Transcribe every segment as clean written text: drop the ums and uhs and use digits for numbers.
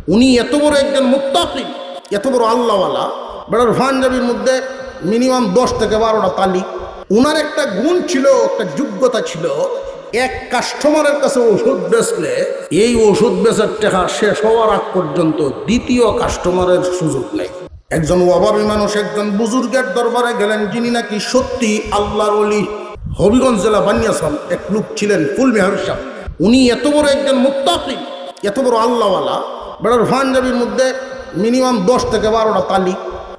উনি এত বড় একজন মুত্তাকি, এত বড় আল্লাহওয়ালা, বেড়ার পাঞ্জাবির মধ্যে মিনিমাম 10 থেকে 12টা তালি। উনার একটা গুণ ছিল, একটা যোগ্যতা ছিল, এক কাস্টমারের কাছে ওষুধ বেচলে এই ওষুধ বেচার টাকা শেষ হওয়ার আগ পর্যন্ত দ্বিতীয় কাস্টমারের সুযোগ নেই। একজন অভাবী মানুষ একজন বুজুর্গের দরবারে গেলেন, যিনি নাকি সত্যি আল্লাহর ওলি। হবিগঞ্জ জেলা বানিয়াসাল এক লোক ছিলেন ফুলবিহার সাহেব। উনি এত বড় একজন মুত্তাকি, এত বড় আল্লাহওয়ালা, বেড়ার পাঞ্জাবির মধ্যে মিনিমাম 10 থেকে 12টা তালি।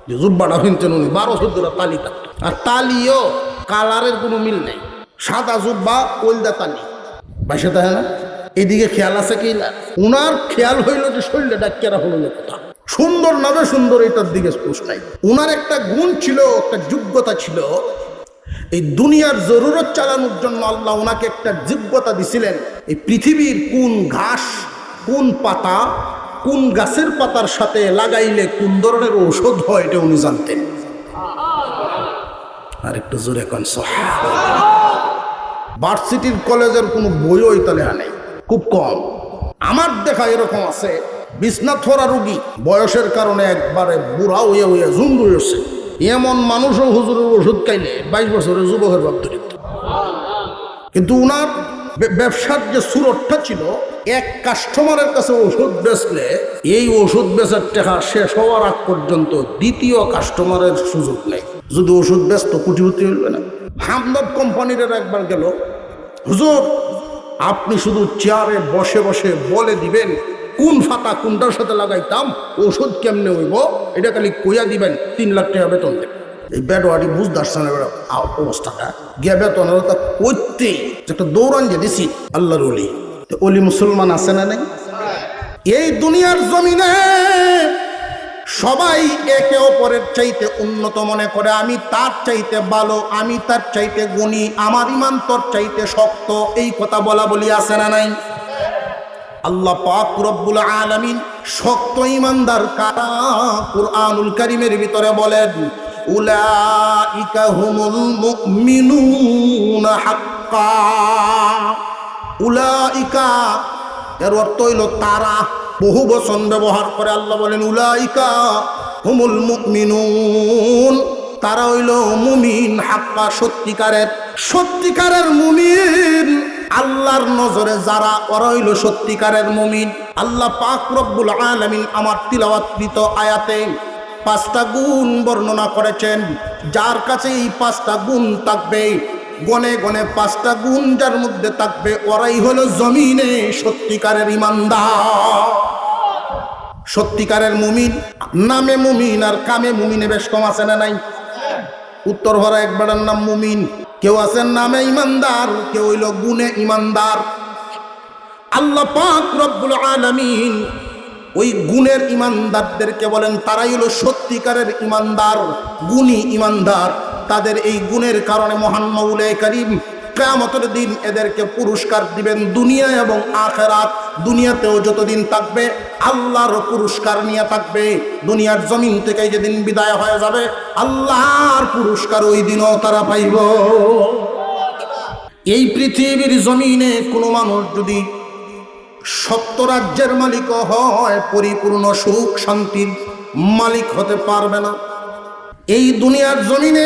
যে জুব্বাটা কিনতেন উনি 12-14টা তালি থাকতো। আর তালিও কালারের কোনো মিল নেই, সাদা জুব্বা ওলদা তালি বাইসে থাকে না। এইদিকে খেয়াল আছে কি না? উনার খেয়াল হইল যে শরীরে ডাক্তারা হলো কথা সুন্দর নামে সুন্দর, এটার দিকে স্পোর্স নাই। উনার একটা গুণ ছিল, একটা যোগ্যতা ছিল, এই দুনিয়ার জরুরত চালানোর জন্য আল্লাহ ওনাকে একটা যোগ্যতা দিছিলেন। এই পৃথিবীর কোন ঘাস, কোন পাতা, কোন গাছের পাতার সাথে লাগাইলে কোন ধরনের ঔষধ হয় এটা উনি জানতেন। আর একটু জোরে কোন সুবহানাল্লাহ। ভার্সিটির কলেজের কোনো বইও ইতালে নেই, খুব কম। আমার দেখা এরকম আছে, বিছনা থরা রুগী, বয়সের কারণে একবারে বুড়া হইয়া হইয়া জুন্ডু হয়েছে, এমন মানুষও হুজুরের ওষুধ খাইলে 22 বছরের যুবকের ভাব ধরিত। কিন্তু উনার ব্যবসার যে সুরটটা ছিল, এক কাস্টমারের কাছে ওষুধ বেচলে এই ওষুধ বেচার টাকা শেষ হওয়ার আগ পর্যন্ত দ্বিতীয় কাস্টমারের সুযোগ নেই। যদি ওষুধ বেচত কোটিপতি হইবে না। হামদর্দ কোম্পানির একবার গেল, হুজুর আপনি শুধু চেয়ারে বসে বসে বলে দিবেন কোন ফাতা কোনটার সাথে লাগাইতাম, ওষুধ কেমনে হইব, এটা খালি কইয়া দিবেন, 3 লাখ টাকা বেতন দেবেন। এই বেডওয়ারি বুঝতে আসছে না অবস্থাটা, গিয়া বেতনের তা করতে একটা দৌড়ান যে দিছি আল্লাহর অলি। অলি মুসলমান আছে না নাই? এই দুনিয়ার জমিনে সবাই একে অপরের চাইতে উন্নত মনে করে, আমি তার চাইতে ভালো, আমি তার চাইতে গুণী, আমার ইমান তোর চাইতে শক্ত, এই কথা বলা বলি আছে না নাই? আল্লাহ পাক রব্বুল আলামিন শক্ত ইমানদার কারা কুরআনুল কারীমের ভিতরে বলেন, উলাইকা হুমুল মুমিনুনা হাক্কা। উলাইকা এর অর্থ হইল তারা, বহু বচন ব্যবহার করে আল্লাহ বলেন উলাইকা হুমুল মুমিনুন, তারা হইল মুমিন হাক্কা, সত্যিকারের। সত্যিকারের মুমিন আল্লাহর নজরে যারা, ওরা হইল সত্যিকারের মুমিন। আল্লাহ পাক রব্বুল আলামিন আমার তিলাওয়াতকৃত আয়াতে 5টা গুণ বর্ণনা করেছেন। যার কাছে এই 5টা গুণ থাকবে, গনে গনে 5টা গুণ যার মধ্যে থাকবে, ওরাই হলো জমিনে সত্যিকারের ইমানদার, সত্যিকারের মুমিন। নামে মুমিন আর কামে মুমিনে বেশ কম আছে না নাই? উত্তর ভরা একবারের নাম মুমিন, কেউ আছেন নামে ইমানদার, কেউ হইল গুণে ইমানদার। আল্লাহ পাক রব্বুল আলামিন ওই গুণের ইমানদারদেরকে বলেন তারাই হলো সত্যিকারের ইমানদার, গুণী ইমানদার। তাদের এই গুণের কারণে মহান মাওলায়ে কারীম কিয়ামতের দিন এদেরকে পুরস্কার দিবেন, দুনিয়া এবং আখিরাত। দুনিয়াতেও যতদিন থাকবে আল্লাহর পুরস্কার নিয়ে থাকবে, দুনিয়ার জমিন থেকে যেদিন বিদায় হয়ে যাবে আল্লাহর পুরস্কার ওই দিনও তারা পাইব। এই পৃথিবীর জমিনে কোনো মানুষ যদি 7 রাজ্যের মালিক হয়, পরিপূর্ণ সুখ শান্তির মালিক হতে পারবে না। এই দুনিয়ার জমিনে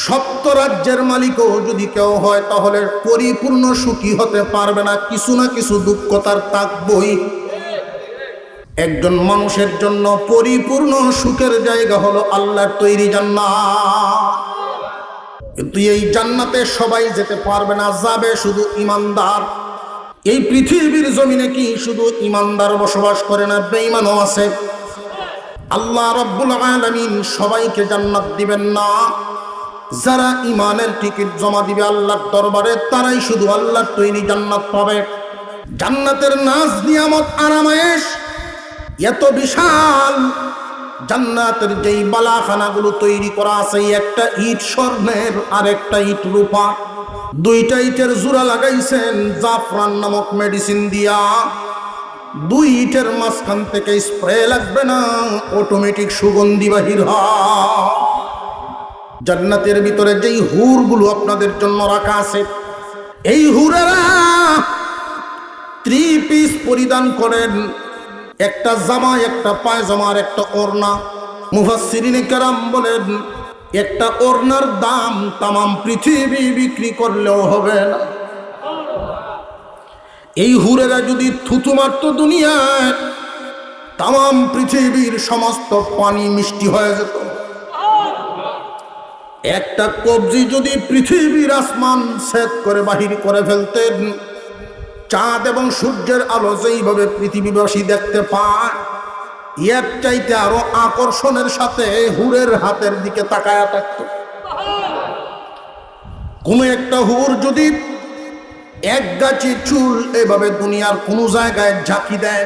7 রাজ্যের মালিকও যদি কেউ হয়, তাহলে পরিপূর্ণ সুখী হতে পারবে না, কিছু না কিছু দুঃখ তার থাকবেই। একজন মানুষের জন্য পরিপূর্ণ সুখের জায়গা হলো আল্লাহর তৈরি জান্নাত। কিন্তু এই জান্নাতে সবাই যেতে পারবে না, যাবে শুধু ইমানদার। এই পৃথিবীর জমিনে কি শুধু ইমানদার বসবাস করে না, বেঈমানও আছে। আল্লাহ রাব্বুল আলামিন সবাইকে জান্নাত দিবেন না। যারা ইমানের টিকিট জমা দিবে আল্লাহর দরবারে, তারাই শুধু আল্লাহর তৈরি জান্নাত পাবে। জান্নাতের নাজ নিয়ামত আরামায়েশ এত বিশাল, জান্নাতের যেই বালাখানাগুলো তৈরি করা আছে, একটা ইট স্বর্ণের আর একটা ইট রূপা, 2টা ইটের জোড়া লাগাইছেন জাফরান নামক মেডিসিন দিয়া। 2 ইটের মাঝখান থেকে স্প্রে লাগবে না, অটোমেটিক সুগন্ধি বাহির হয়। জান্নাতের ভিতরে যেই হুরগুলো আপনাদের জন্য রাখা আছে, এই হুরেরা 3 পিস পরিধান করেন, একটা জামা, একটা পায়জামার, একটা ওড়না। মুফাসসিরিনে কেরাম বলেন একটা ওড়নার দাম তামাম পৃথিবী বিক্রি করলেও হবে না। এই হুরেরা যদি থুতু মারত দুনিয়ায়, তামাম পৃথিবীর সমস্ত পানি মিষ্টি হয়ে যেত। একটা কবজি যদি পৃথিবীর আসমান ছেদ করে বাহির করে ফেলতেন, চাঁদ এবং সূর্যের আলো যেইভাবে পৃথিবীবাসী দেখতে পায়, এর চাইতে আরো আকর্ষণের সাথে হুরের হাতের দিকে তাকায়া থাকত। কোন একটা হুর যদি এক গাছি চুল এভাবে দুনিয়ার কোন জায়গায় ঝাঁকি দেয়,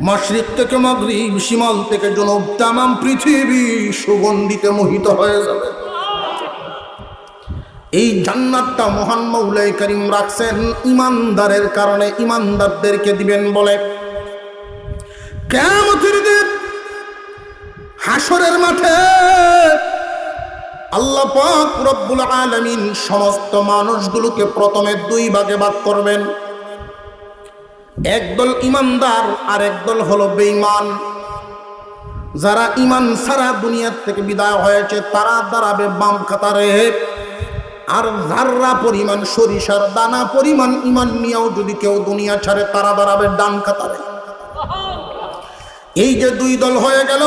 মাশরিক থেকে মাগরিব, শিমাল থেকে জনব, তামাম পৃথিবী সুগন্ধিতে মোহিত হয়ে যাবে। এই জান্নাতটা মহান মৌলাই করিম রাখছেন ইমানদারের কারণে, ইমানদারদেরকে দিবেন বলে। কিয়ামতের দিন হাসরের মাঠে আল্লাহ পাক রব্বুল আলামিন সমস্ত মানুষগুলোকে প্রথমে দুই ভাগে ভাগ করবেন। একদল ইমানদার আর একদল হলো বেঈমান। যারা ইমান ছাড়া দুনিয়া থেকে বিদায় হয়েছে তারা দাঁড়াবে বাম কাতারে, আর যারা পরিমাণ সরিষার দানা পরিমাণ ইমান নিয়েও যদি কেউ দুনিয়া ছাড়ে তারা দাঁড়াবে ডান কাতারে। এই যে দুই দল হয়ে গেল,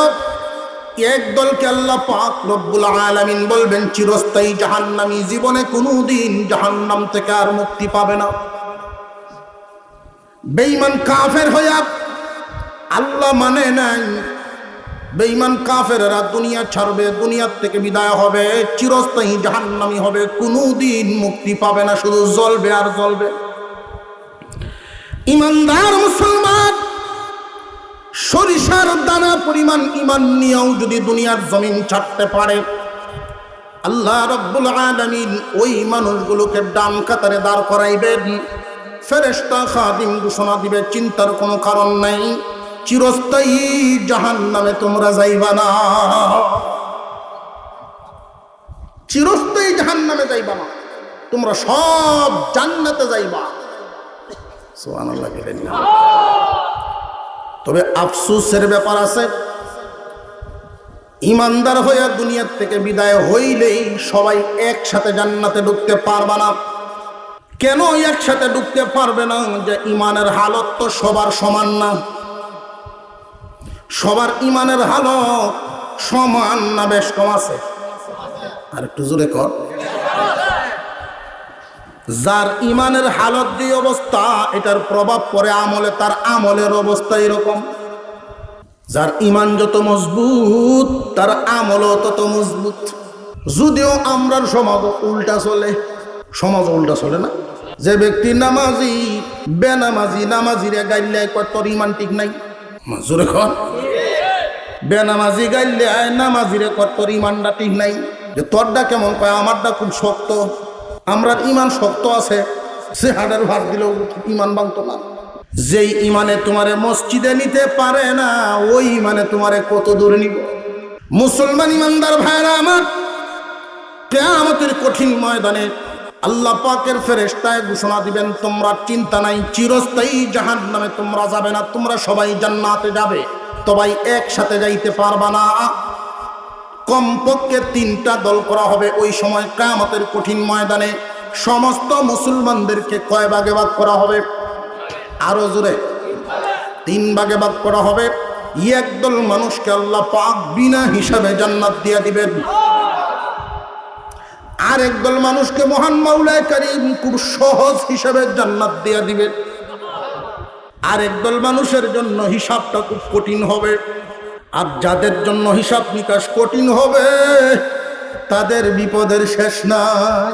এক দলকে আল্লাহ পাক রব্বুল আলামিন বলবেন চিরস্থায়ী জাহান্নামী, জীবনে কোনোদিন জাহান্নাম থেকে আর মুক্তি পাবে না। বেঈমান কাফের হইয়া আল্লাহ মানে নাই, বেঈমান কাফেররা দুনিয়া ছাড়বে, দুনিয়ার থেকে বিদায় হবে, চিরস্থায়ী জাহান্নামী হবে, কোনোদিন মুক্তি পাবে না, শুধু জ্বলবে আর জ্বলবে। ইমানদার মুসলমান সরিষার দানা পরিমাণ ইমান নিয়েও যদি দুনিয়ার জমিন ছাড়তে পারে, আল্লাহ রব্বুল আলামিন ওই মানুষগুলোকে ডান কাতারে দাঁড় করাইবেন। ফেরেশতা খাদিম ঘোষণা দিবে চিন্তার কোনো কারণ নাই, চিরস্থায়ী জাহান্নামে তোমরা যাইবা না, চিরস্থায়ী জাহান্নামে যাইবা না, তোমরা সব জান্নাতে যাইবা। সুবহানাল্লাহ বলেন না। তবে আফসোসের ব্যাপার আছে, ইমানদার হইয়া দুনিয়ার থেকে বিদায় হইলেই সবাই একসাথে জান্নাতে ঢুকতে পারবে না। কেন একসাথে ঢুকতে পারবে না? যে ইমানের হালত তো সবার সমান না। সবার ইমানের হালত সমান না বেশ কম আছে? আর একটু জোরে কর। যার ইমানের হালত দিয়ে অবস্থা, এটার প্রভাব পড়ে আমলে, তার আমলের অবস্থা এরকম। যার ইমান যত মজবুত তার আমলও তত মজবুত। যদিও আমরার সমাজ উল্টা চলে, সমাজ উল্টা চলে না। যে ব্যক্তি নামাজি বেনামাজি, নামাজিরে গাইলে কয় তোর ইমান ঠিক নাই। জোরে কর। বেনামাজি গাইলে নামাজিরে কয় তোর ইমানটা ঠিক নাই। যে তোরটা কেমন? কয় আমারটা খুব শক্ত। আমরার ইমান শক্ত আছে, সে হাড়ের ভাত দিলেও ইমান ভাঙতো না। যেই ইমানে তোমারে মসজিদে নিতে পারে না, ওই ইমানে তোমারে কত দূরে নিব? মুসলমান ইমানদার ভাইরা আমার, কিয়ামতের কঠিন ময়দানে আল্লাহ পাকের ফেরেশতায় ঘোষণা দিবেন তোমরা চিন্তা নাই, চিরস্থায়ী জাহান্নামে তোমরা যাবে না, তোমরা সবাই জান্নাতে যাবে। তবে একসাথে যাইতে পারবা না। কমপক্ষে তিনটা দল করা হবে। ওই সময় কিয়ামতের কঠিন ময়দানে সমস্ত মুসলমানদেরকে কয় ভাগে ভাগ করা হবে? আরো জোরে, তিন ভাগে ভাগ করা হবে। একদল মানুষকে আল্লাহ পাক বিনা হিসাবে জান্নাত দিয়ে দিবেন, আর একদল মানুষকে মহান মাওলানা কারীম খুব সহজ হিসাবে জান্নাত দিয়ে দিবেন। আর একদল মানুষের জন্য হিসাবটা খুব কঠিন হবে। আর যাদের জন্য হিসাব নিকাশ কঠিন হবে তাদের বিপদের শেষ নাই।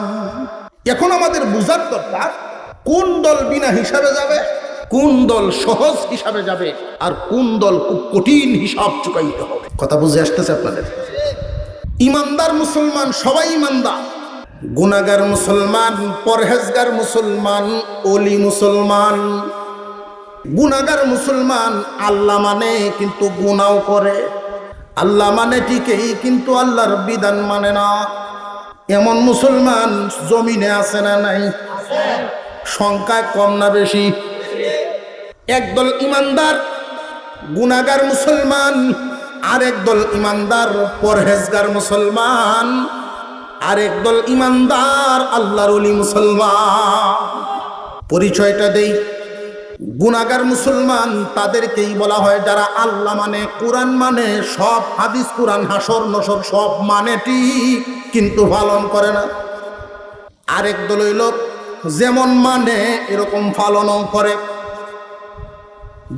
এখন আমাদের বুঝার দরকার কোন দল বিনা হিসাবে যাবে, কোন দল সহজ হিসাবে যাবে, আর কোন দল খুব কঠিন হিসাব চুকাইতে হবে। কথা বুঝে আসতেছে আপনাদের? ইমানদার মুসলমান সবাই ইমানদার, গুনাহগার মুসলমান, পরহেজগার মুসলমান, ওলি মুসলমান। গুনাহগার মুসলমান আল্লাহ মানে কিন্তু গুনাও করে, আল্লাহ মানে ঠিকই কিন্তু আল্লাহর বিধান মানে না। এমন মুসলমান জমিনে আছে না নাই? সংখ্যা কম না বেশি? একদল ইমানদার গুনাহগার মুসলমান, আরেক দল ইমানদার পরহেজগার মুসলমান, আরেক দল ইমানদার আল্লাহর ওলি মুসলমান। পরিচয়টা দেই, গুনাহগার মুসলমান তাদেরকেই বলা হয় যারা আল্লাহ মানে, কোরআন মানে, সব হাদিস কোরআন হাসর নসর সব মানে ঠিক, কিন্তু পালন করে না। আরেক দল হইল যেমন মানে এরকম পালনও করে,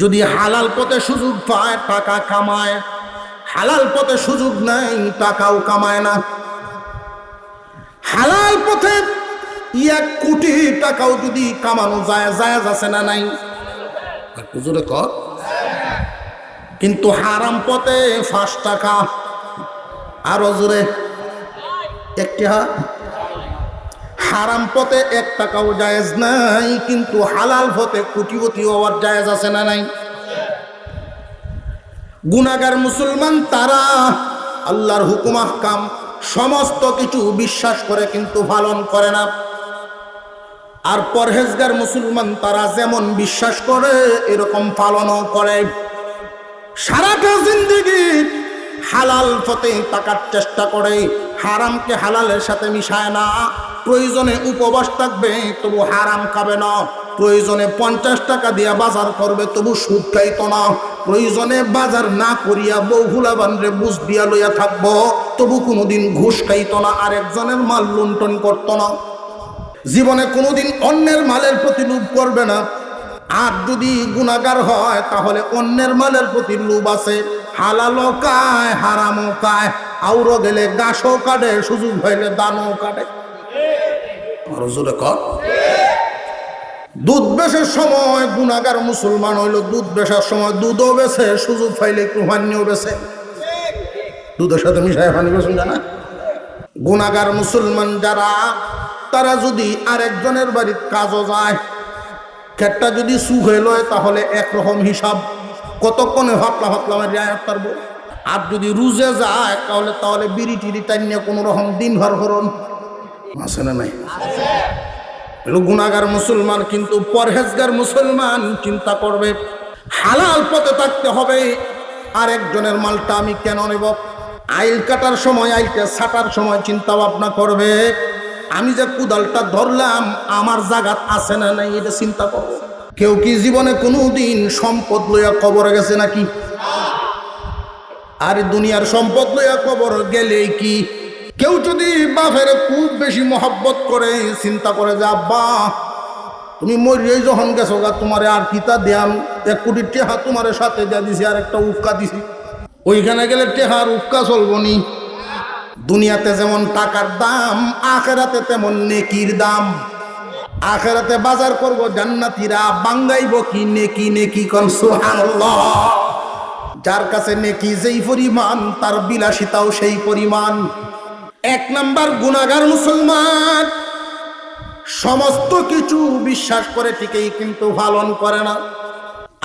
যদি হালাল পথে সুযোগ পায় টাকা কামায়, হালাল পথে সুযোগ নাই টাকাও কামায় না। হালাল পথে 1 কোটি টাকাও যদি কামানো যায়, জায়েজ আছে না নাই? জোরে কর। কিন্তু হারাম পথে 5 টাকা, আরো জোরে 1 টাকা। হারাম পথে 1 টাকাও জায়েজ নাই, কিন্তু হালাল পথে কোটিপতি হওয়ার জায়েজ আছে না নাই? গুনাহগার মুসলমান তারা আল্লাহর হুকুম আহকাম সমস্ত কিছু বিশ্বাস করে কিন্তু পালন করে না। আর পরহেজগার মুসলমান তারা যেমন বিশ্বাস করে এরকম পালনও করে। সারাটা জিন্দেগি হালাল পথে থাকার চেষ্টা করে, হারামকে হালালের সাথে মিশায় না। প্রয়োজনে উপবাস থাকবে তবু হারাম খাবে না, প্রয়োজনে 50 টাকা দিয়া বাজার করবে তবু সুদ খাইতো না, প্রয়োজনে বাজার না করিয়া বউ হুলাবানরে বুঝ দিয়া লইয়া থাকবো তবু কোনোদিন ঘুষ খাইতো না, আরেকজনের মাল লুণ্ঠন করতো না, জীবনে কোনোদিন অন্যের মালের প্রতি লোভ করবে না। আর যদি গুনাহগার হয় তাহলে অন্যের মালের প্রতি লোভ আছে, হালালও খায় হারামও খায়, আউরো গেলে গাছও কাটে, সুযোগ হইলে দানও কাটে। দুধ বেচার সময় গুনাহগার মুসলমান হইল দুধ বেচার সময় দুধও বেছে, সুযোগ পাইলে একটু পানিও বেছে, দুধের সাথে মিশায় পানি বেছেন জানা। গুনাহগার মুসলমান যারা তারা যদি আরেকজনের বাড়ির কাজও যায়, ক্ষেতটা যদি সুখে লয় তাহলে একরকম হিসাব, কতক্ষণে ভাবলা ভাবলা আমার রেয়াত পারবো। আর যদি রুজে যায় তাহলে বিড়ি টিড়ি টাইনিয়ে কোনো রকম দিন ভর হরণ আছে না নাই? গুনাহগার মুসলমান। কিন্তু পরহেজগার মুসলমান চিন্তা করবে হালাল পথে থাকতে হবে, আরেকজনের মালটা আমি কেন নেব? আইল কাটার সময়, আইলটা ছাটার সময় চিন্তা ভাবনা করবে আমি যে কুদালটা ধরলাম আমার জায়গাত আছে না নাই, এটা চিন্তা করবো। কেউ কি জীবনে কোনোদিন সম্পদ লইয়া কবরে গেছে নাকি? আর দুনিয়ার সম্পদ লইয়া কবর গেলে কি? কেউ যদি বাপের খুব বেশি মহব্বত করে, চিন্তা করে যে আব্বা তুমি মরিয়ে যখন গেছো গা, তোমারে আর কিতা দিয়াম, 1 কোটি টেহা তোমার সাথে যা দিছি আর একটা উক্কা দিছি, ওইখানে গেলে টেহার উক্কা চলবো নি? দুনিয়াতে যেমন টাকার দাম, আখেরাতে তেমন নেকির দাম। আখেরাতে বাজার করব জান্নাতীরা, বাঙ্গাইব কি নেকি, নেকি কোন সুবহানাল্লাহ। যার কাছে নেকি যেই পরিমাণ তার বিলাসিতাও সেই পরিমাণ। 1 নাম্বার গুনাহগার মুসলমান, সমস্ত কিছু বিশ্বাস করে ঠিকই কিন্তু পালন করে না।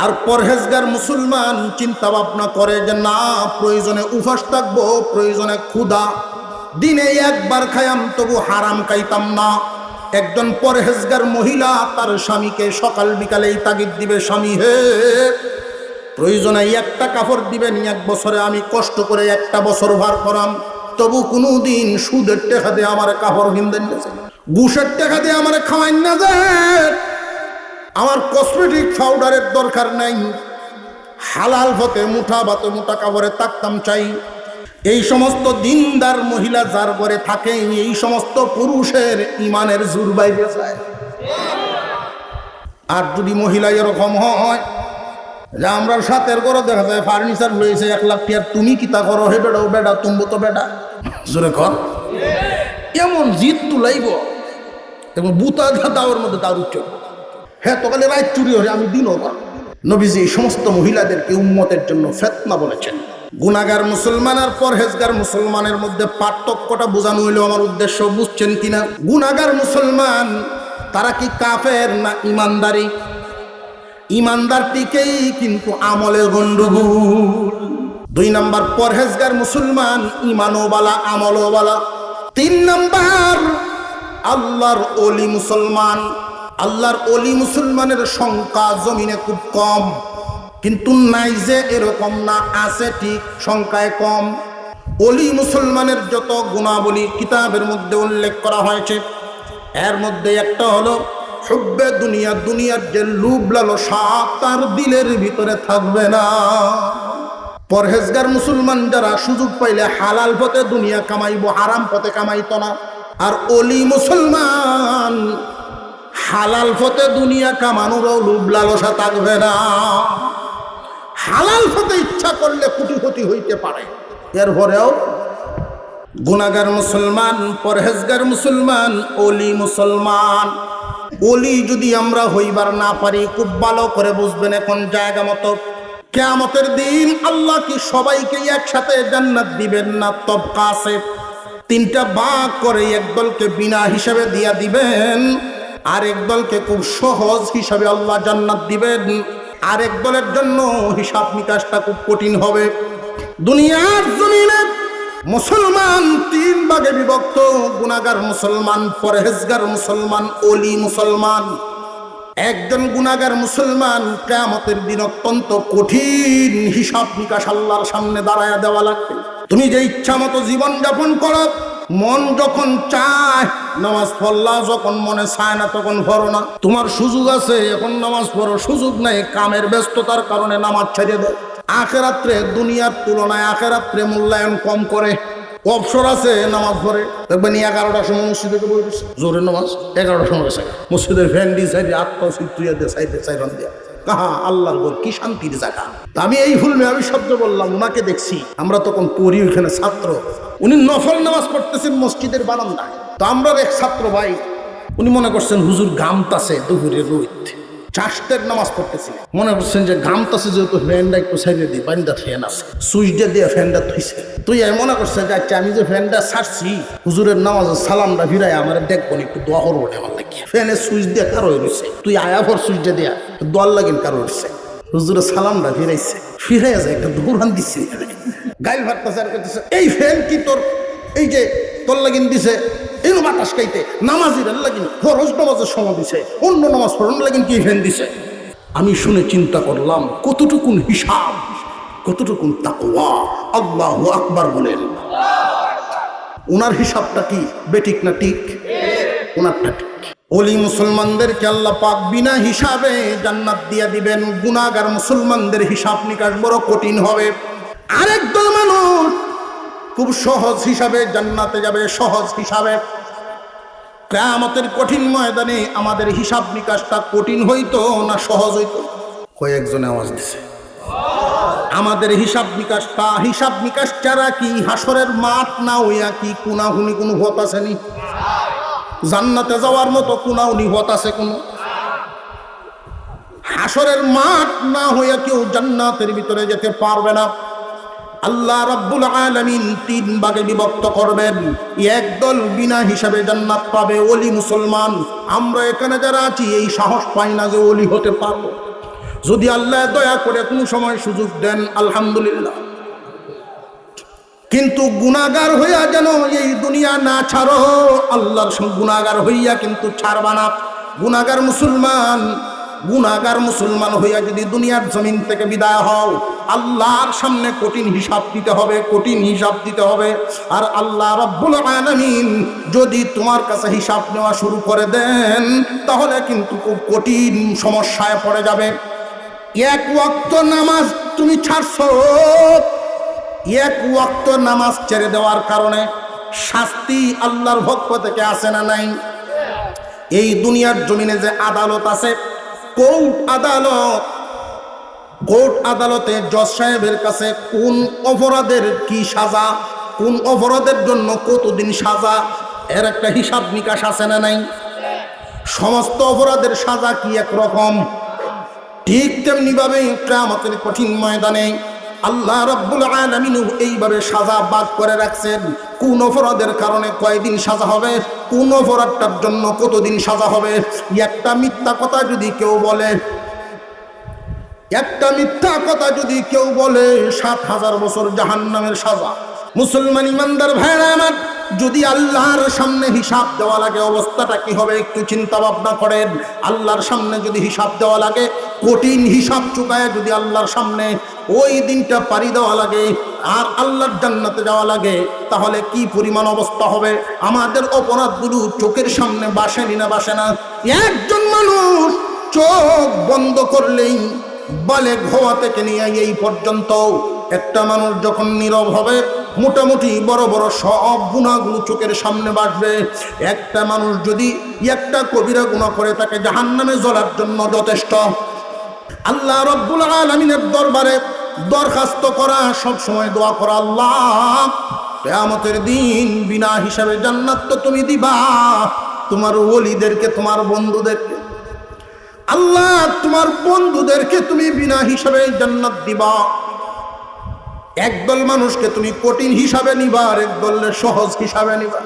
আর পরহেজগার মুসলমান চিন্তা ভাবনা করে যে না, প্রয়োজনে উপাস থাকবো, প্রয়োজনে ক্ষুধা, দিনে 1 বার খাইয়াম তবু হারাম খাইতাম না। একজন পরহেজগার মহিলা তার স্বামীকে সকাল বিকালেই তাগিদ দিবে, স্বামী হে প্রয়োজনে 1টা কাপড় দিবেন, 1 বছরে আমি কষ্ট করে 1টা বছর ভার করাম, তবু কোনোদিন সুদের টাকা দিয়ে আমার কাপড় কিনতেন না, ঘুষের টাকা দিয়ে আমার খাওয়াইন না যায়, আমার কসমেটিক পাউডারের দরকার নাই, হালাল হতে মুঠা বাতে মুঠা কাপড়ে থাকতাম চাই। এই সমস্ত দিনদার মহিলা যার ঘরে থাকে, এই সমস্ত পুরুষের ইমানের জোর বাইরে যায়। আর যদি মহিলা এরকম হয় যে আমরা সাথের ঘরে দেখা যায় ফার্নিচার লইছে 1 লাখ টাকা, তুমি কিতা করো? হে বেড়াও বেড়া, তুমি তো বেড়া, জোরে কর। এমন জিদ তুলাইব এবং বুতা দাওয়ার মধ্যে দাঁড় উঠছে, হ্যাঁ তো কালে রাত চুরি হয়ে আমি দিনও কর। নবীজি এই সমস্ত মহিলাদেরকে উম্মতের জন্য ফিতনা বলেছেন। গুনাহগার মুসলমান আর পরহেজগার মুসলমানের মধ্যে পার্থক্যটা বোঝানো হইলো আমার উদ্দেশ্য, বুঝছেন কিনা? গুনাহগার মুসলমান তারা কি কাফের না ইমানদারি? ইমানদারটিকেই কিন্তু আমলের গন্ডগোল। 2 নাম্বার পরহেজগার মুসলমান, ইমানও বালা আমলও বালা। 3 নাম্বার আল্লাহর ওলি মুসলমান। আল্লাহর ওলি মুসলমানের সংখ্যা জমিনে খুব কম, কিন্তু নাই যে এরকম না, আছে ঠিক, সংখ্যায় কম। ওলি মুসলমানের যত গুণাবলী কিতাবের মধ্যে উল্লেখ করা হয়েছে, এর মধ্যে একটা হলো হুব্বে দুনিয়া, দুনিয়ার যে লোভ লালসা তার দিলের ভিতরে থাকবে না। পরহেজগার মুসলমান যারা সুযোগ পাইলে হালাল পথে দুনিয়া কামাইবো, হারাম পথে কামাইতো না। আর ওলি মুসলমান হালাল পথে দুনিয়া কামানোরও লোভ লালসা থাকবে না। হালাল পথে ইচ্ছা করলে কোটিপতি হইতে পারে, এরপরেও গুনাহগার মুসলমান, পরহেজগার মুসলমান, ওলি মুসলমান। ওলি যদি আমরা হইবার না পারি, খুব ভালো করে বুঝবেন এখন জায়গা মতো, কিয়ামতের দিন আল্লাহ কি সবাইকে একসাথে জান্নাত দিবেন না? তবকা আছে, তিনটা ভাগ করে একদলকে বিনা হিসাবে দিয়া দিবেন, আর একদলকে খুব সহজ হিসাবে আল্লাহ জান্নাত দিবেন, আর একদলের জন্য হিসাব নিকাশটা খুব কঠিন হবে। দুনিয়ার জমিনে মুসলমান তিন ভাগে বিভক্ত: গুনাহগার মুসলমান, পরহেজগার মুসলমান, ওলি মুসলমান। একজন গুনাহগার মুসলমান কিয়ামতের দিন অত্যন্ত কঠিন হিসাব নিকাশ আল্লাহর সামনে দাঁড়ায়া দেওয়া লাগবে। তুমি যে ইচ্ছা মতো জীবন যাপন করো, মন যখন চায় নামাজ পড়লা, যখন মনে চায় না তখন পড়ো না। তোমার সুযোগ আছে এখন নামাজ পড়ো, সুযোগ নাই কামের ব্যস্ততার কারণে নামাজ ছেড়ে দেয়। আখেরাত্রে দুনিয়ার তুলনায় আখেরাত্রে মূল্যায়ন কম করে। অবসর আছে নামাজ পড়ে, দেখবেন 11টার সময় মসজিদে বসে জোরে নামাজ, 11টার সময় মসজিদের ফ্যান দিয়ে সাইডে আত্মচিত্রিয়া দিয়ে সাইডে সাইরন দিয়া, কাহা আল্লাহর বল কি শান্তির জায়গা। আমি এই হুলমে আমি শব্দ বললাম, ওনাকে দেখছি, আমরা তখন পড়ি ওইখানে ছাত্র, উনি নফল নামাজ পড়তেছেন মসজিদের বারান্দায়। তো আমরা এক ছাত্র ভাই, উনি মনে করছেন হুজুর ঘামতাছে, দুপুরে রোদ, চাষতের নামাজ পড়তেছিলেন, মনে করছেন যে ঘামতাছে যেহেতু ফ্যানটা একটু সাইডে দিই, বান্দা ফ্যান আছে, সুইচটা দিয়ে ফ্যানটা থইছে। তুই মনে করছেন যে আচ্ছা আমি যে ফ্যানটা ছাড়ছি, হুজুরের নামাজের সালামটা ফিরাই আমার দেখবো একটু দোয়া করবো আমার লাগে, ফ্যানের সুইচ দিয়ে কারো হয়েছে, তুই আয়া পর সুইচটা দিয়া দোয়ার লাগেন কারো হয়েছে, হুজুরের সালামটা ফিরাইছে, ফিরাইয়া যায় একটা দৌড়ান দিচ্ছে, গাইল ভাবতেছে আর করতেছে, এই ফ্যান কি তোর এই যে তোর লাগিন দিছে এই বাতাস খাইতে, নামাজির লাগিন ফরজ নামাজের সময় দিছে, অন্য নামাজ পড়ার লাগিন কি ফ্যান দিছে। আমি শুনে চিন্তা করলাম কতটুকুন হিসাব, কতটুকুন তাকওয়া। আল্লাহু আকবার বলেন। ওনার হিসাবটা কি বেঠিক না ঠিক? ওনারটা ঠিক। ওলি মুসলমানদেরকে আল্লাহ পাক বিনা হিসাবে জান্নাত দিয়ে দিবেন, গুনাহগার মুসলমানদের হিসাব নিকাশ বড় কঠিন হবে। আরেক দল মানুষ খুব সহজ হিসাবে জান্নাতে যাবে, সহজ হিসাবে। কিয়ামতের কঠিন ময়দানে আমাদের হিসাব নিকাশটা কঠিন হইতো না সহজ হইতো? কয়েকজনে আওয়াজ দিছে আমাদের হিসাব নিকাশ ছাড়া কি হাসরের মাঠ না হইয়া কি কুনাহুনি কোনো হত আছে নি? জান্নাতে যাওয়ার মতো কুনাহুনি হত আছে কোনো? হাসরের মাঠ না হইয়া কেউ জান্নাতের ভিতরে যেতে পারবে না। আল্লাহ রাব্বুল আলামিন তিন ভাগে বিভক্ত করবেন। একদল বিনা হিসাবে জান্নাত পাবে, ওলি মুসলমান। আমরা এখানে যারা আছি এই সাহস পাই না যে ওলি হতে পারবো। যদি আল্লাহ দয়া করে কোন সময় সুযোগ দেন আলহামদুলিল্লাহ। কিন্তু গুনাহগার হইয়া যেন এই দুনিয়া না ছাড়ো, আল্লাহর গুনাহগার হইয়া কিন্তু ছাড়বা না। গুনাহগার মুসলমান হইয়া যদি দুনিয়ার জমিন থেকে বিদায় হও, আল্লাহর সামনে কঠিন হিসাব দিতে হবে। আর আল্লাহ রাব্বুল আলামিন যদি তোমার কাছে হিসাব নেওয়া শুরু করে দেন, তাহলে কিন্তু খুব কঠিন সমস্যায় পড়ে যাবে। এক ওয়াক্ত নামাজ তুমি ছাড়ছো, এক ওয়াক্ত নামাজ ছেড়ে দেওয়ার কারণে শাস্তি আল্লাহর পক্ষ থেকে আসে না নাই? এই দুনিয়ার জমিনে যে আদালত আছে, কোর্ট আদালতে জজ সাহেবের কাছে কোন অপরাধের কি সাজা, কোন অপরাধের জন্য কতদিন সাজা, এর একটা হিসাব নিকাশ আছে না নাই? সমস্ত অপরাধের সাজা কি একরকম? ঠিক তেমনি ভাবে কিয়ামতের কঠিন ময়দানে আল্লাহ রাব্বুল আলামিন এইভাবে সাজা ভাগ করে রাখছেন। কোন অপরাধের কারণে কয়দিন সাজা হবে, কোন অপরাধটার জন্য কতদিন সাজা হবে। একটা মিথ্যা কথা যদি কেউ বলে ৭,০০০ বছর জাহান্নামের সাজা। মুসলমান ইমানদার ভাইরা আমার, যদি আল্লাহর সামনে হিসাব দেওয়া লাগে অবস্থাটা কি হবে একটু চিন্তা ভাবনা করেন। আল্লাহর সামনে যদি হিসাব দেওয়া লাগে, কঠিন হিসাব চুকায় যদি আল্লাহর সামনে ওই দিনটা পাড়ি দেওয়া লাগে আর আল্লাহর জান্নাতে যাওয়া লাগে, তাহলে কি পরিমাণ অবস্থা হবে। আমাদের অপরাধগুলো চোখের সামনে বাসেনি না বাসে না? একজন মানুষ চোখ বন্ধ করলেই বালেগ হওয়া থেকে নিয়ে এই পর্যন্ত একটা মানুষ যখন নীরব হবে মোটামুটি বড় বড় সব গুনাহগুলো চোখের সামনে বাসবে। একটা মানুষ যদি একটা কবিরা গুনাহ করে তাকে জাহান্নামে জ্বলার জন্য যথেষ্ট। আল্লাহ রাব্বুল আলামিনের দরবারে দরখাস্ত করা, সব সময় দোয়া করা, আল্লাহ কিয়ামতের দিন বিনা হিসাবে জান্নাত তো তুমি দিবা তোমার ওলিদেরকে, তোমার বন্ধুদেরকে। আল্লাহ তোমার বন্ধুদেরকে তুমি বিনা হিসাবে জান্নাত দিবা। একদল মানুষকে তুমি কঠিন হিসাবে নিবা আর একদল সহজ হিসাবে নিবা।